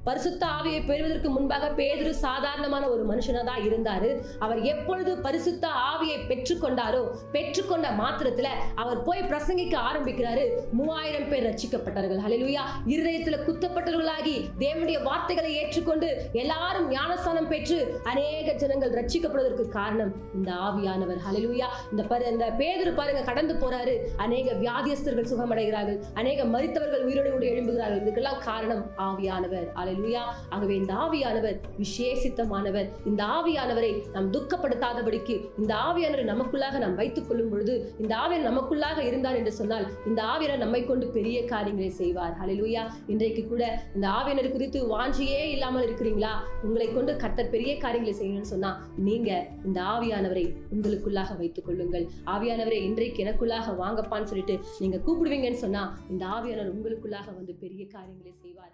பரிசுத்த ஆவியை பெறுவதற்கு முன்பாக பேதுரு சாதாரணமான ஒரு மனுஷனா தான் இருந்தாரு. அவர் எப்பொழுது பரிசுத்த ஆவியை பெற்றுக்கொண்டாரோ, பெற்றுக்கொண்ட மாத்திரத்துல அவர் போய் பிரசங்கிக்க ஆரம்பிக்கிறாரு. 3000 பேர் ரட்சிக்கப்பட்டார்கள். ஹல்லேலூயா. இருதயத்துல குத்தப்பட்டவர்களாகி தேவனுடைய வார்த்தைகளை ஏற்றுக்கொண்டு எல்லாரும் ஞானஸ்நானம் பெற்று அநேக ஜனங்கள் ரட்சிக்கப்படுவதற்கு காரணம் இந்த ஆவியானவர். ஹல்லேலூயா. இந்த பேதுரு பாருங்க, கடந்து போறாரு. அநேக வியாதியஸ்தர்கள் சுகமடைகிறார்கள், அநேக மரித்தவர்கள் உயிரோடு எழும்புகிறார்கள். இதுக்கெல்லாம் காரணம் ஆவியானவர். ஹல்லேலூயா. ஆகவே இந்த ஆவியானவர் விசேஷித்தமானவர். இந்த ஆவியானவரை நாம் துக்கப்படுத்தாதபடிக்கு இந்த ஆவியானவரை நமக்குள்ளாக நாம் வைத்துக் கொள்ளும் பொழுது, இந்த ஆவியானவர் நமக்குள்ளாக இருந்தார் என்று சொன்னால் இந்த ஆவியானவர் நம்மை கொண்டு பெரிய காரியங்களை செய்வார். ஹல்லேலூயா. இன்றைக்கு கூட இந்த ஆவியானவர் குறித்து வாஞ்சியே இல்லாமல் இருக்கிறீங்களா? உங்களை கொண்டு கர்த்தர் பெரிய காரியங்களை செய்யணும்னு சொன்னா நீங்க இந்த ஆவியானவரை உங்களுக்குள்ளாக வைத்துக் கொள்ளுங்கள். ஆவியானவரை இன்றைக்கு எனக்குள்ளாக வாங்கப்பான்னு சொல்லிட்டு நீங்க கூப்பிடுவீங்கன்னு சொன்னா இந்த ஆவியானவர் உங்களுக்குள்ளாக வந்து பெரிய காரியங்களை செய்வார்.